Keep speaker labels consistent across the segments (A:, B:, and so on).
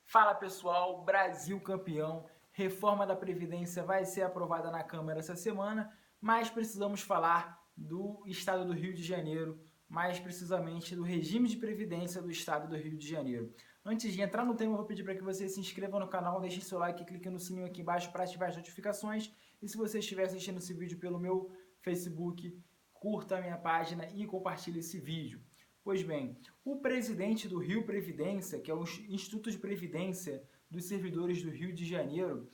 A: Fala pessoal, Brasil campeão, reforma da Previdência vai ser aprovada na Câmara essa semana, mas precisamos falar do estado do Rio de Janeiro, mais precisamente do regime de previdência do estado do Rio de Janeiro. Antes de entrar no tema, eu vou pedir para que você se inscreva no canal, deixe seu like e clique no sininho aqui embaixo para ativar as notificações. E se você estiver assistindo esse vídeo pelo meu Facebook, curta a minha página e compartilhe esse vídeo. Pois bem, o presidente do Rio Previdência, que é o Instituto de Previdência dos Servidores do Rio de Janeiro,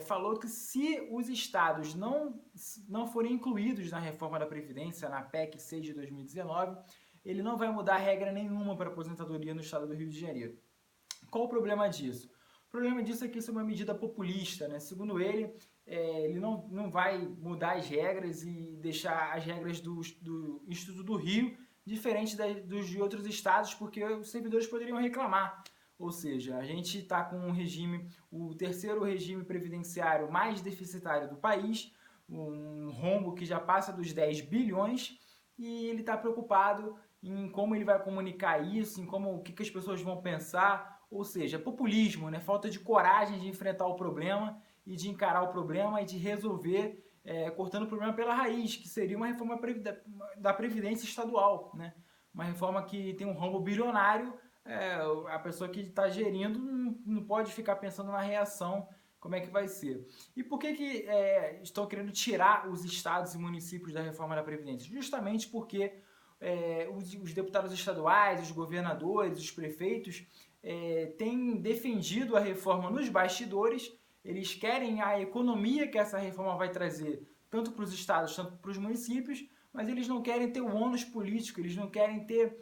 A: falou que se os estados não forem incluídos na reforma da Previdência, na PEC 6 de 2019, ele não vai mudar regra nenhuma para a aposentadoria no estado do Rio de Janeiro. Qual o problema disso? O problema disso é que isso é uma medida populista, né? Segundo ele, ele não vai mudar as regras e deixar as regras do Instituto do Rio diferente dos de outros estados, porque os servidores poderiam reclamar. Ou seja, a gente está com um regime, o terceiro regime previdenciário mais deficitário do país, um rombo que já passa dos 10 bilhões, e ele está preocupado em como ele vai comunicar isso, em como o que as pessoas vão pensar, ou seja, populismo, né? Falta de coragem de enfrentar o problema e de encarar o problema e de resolver cortando o problema pela raiz, que seria uma reforma da Previdência estadual, né? Uma reforma que tem um rombo bilionário, a pessoa que está gerindo não pode ficar pensando na reação, como é que vai ser. E por que estão querendo tirar os estados e municípios da reforma da Previdência? Justamente porque os deputados estaduais, os governadores, os prefeitos têm defendido a reforma nos bastidores. Eles querem a economia que essa reforma vai trazer, tanto para os estados, tanto para os municípios, mas eles não querem ter o ônus político, eles não querem ter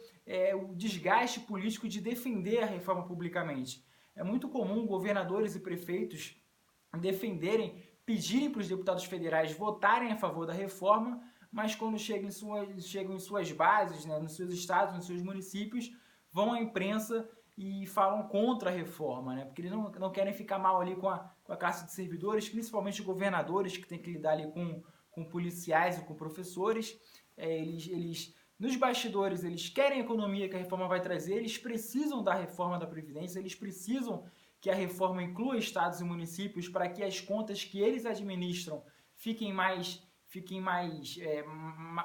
A: o desgaste político de defender a reforma publicamente. É muito comum governadores e prefeitos defenderem, pedirem para os deputados federais votarem a favor da reforma, mas quando chegam em suas bases, né, nos seus estados, nos seus municípios, vão à imprensa e falam contra a reforma, né? Porque eles não querem ficar mal ali com a classe de servidores, principalmente governadores que têm que lidar ali com policiais e com professores. Eles nos bastidores, eles querem a economia que a reforma vai trazer, eles precisam da reforma da Previdência, eles precisam que a reforma inclua estados e municípios para que as contas que eles administram fiquem mais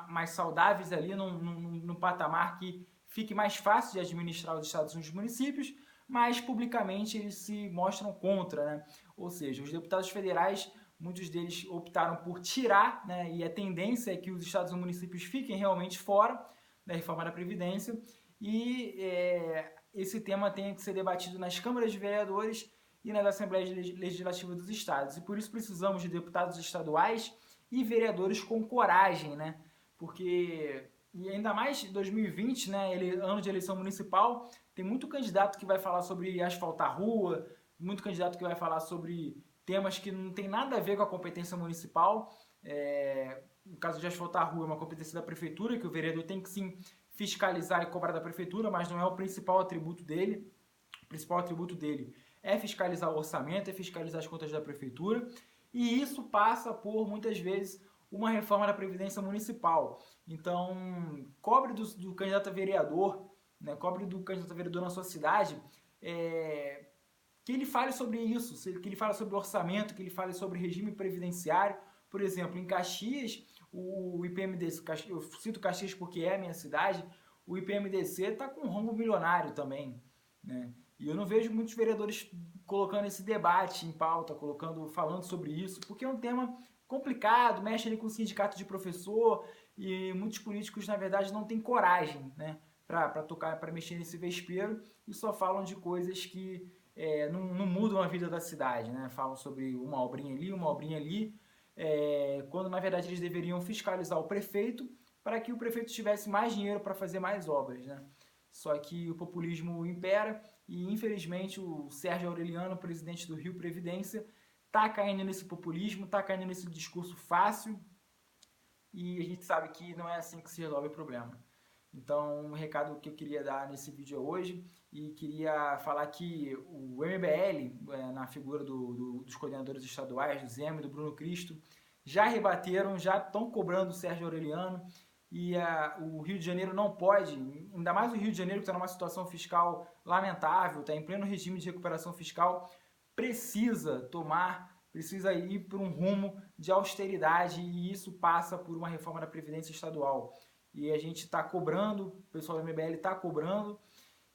A: mais saudáveis ali num patamar que fique mais fácil de administrar os estados e os municípios, mas publicamente eles se mostram contra, né? Ou seja, os deputados federais, muitos deles optaram por tirar, né? E a tendência é que os estados e municípios fiquem realmente fora da reforma da Previdência e esse tema tem que ser debatido nas câmaras de vereadores e nas assembleias legislativas dos estados. E por isso precisamos de deputados estaduais e vereadores com coragem, né? Porque, e ainda mais em 2020, né, ano de eleição municipal, tem muito candidato que vai falar sobre asfaltar rua, muito candidato que vai falar sobre temas que não tem nada a ver com a competência municipal. No caso de asfaltar rua, é uma competência da prefeitura, que o vereador tem que sim fiscalizar e cobrar da prefeitura, mas não é o principal atributo dele. O principal atributo dele é fiscalizar o orçamento, é fiscalizar as contas da prefeitura, e isso passa por, muitas vezes, uma reforma da Previdência Municipal. Então, cobre do candidato a vereador, né, cobre do candidato a vereador na sua cidade, que ele fale sobre isso, que ele fale sobre orçamento, que ele fale sobre regime previdenciário. Por exemplo, em Caxias, o IPMDC, eu cito Caxias porque é a minha cidade, o IPMDC está com um rombo milionário também, né? E eu não vejo muitos vereadores colocando esse debate em pauta, falando sobre isso, porque é um tema complicado, mexe ali com o sindicato de professor e muitos políticos, na verdade, não têm coragem, né, para mexer nesse vespeiro e só falam de coisas que não mudam a vida da cidade, né? Falam sobre uma obrinha ali, quando na verdade eles deveriam fiscalizar o prefeito para que o prefeito tivesse mais dinheiro para fazer mais obras, né? Só que o populismo impera e, infelizmente, o Sérgio Aureliano, presidente do Rio Previdência, está caindo nesse populismo, está caindo nesse discurso fácil e a gente sabe que não é assim que se resolve o problema. Então, um recado que eu queria dar nesse vídeo hoje e queria falar que o MBL, na figura dos coordenadores estaduais, do Zema e do Bruno Cristo, já rebateram, já estão cobrando o Sérgio Aureliano e o Rio de Janeiro não pode, ainda mais o Rio de Janeiro que está numa situação fiscal lamentável, está em pleno regime de recuperação fiscal, precisa ir por um rumo de austeridade e isso passa por uma reforma da Previdência Estadual. E a gente está cobrando, o pessoal do MBL está cobrando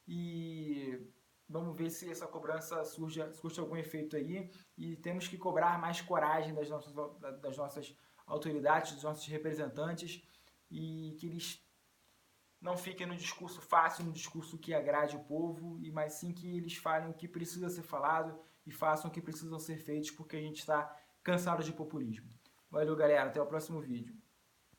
A: e vamos ver se essa cobrança surge algum efeito aí e temos que cobrar mais coragem das nossas autoridades, dos nossos representantes e que eles não fiquem no discurso fácil, no discurso que agrade o povo, mas sim que eles falem o que precisa ser falado e façam o que precisam ser feitos, porque a gente está cansado de populismo. Valeu, galera. Até o próximo vídeo.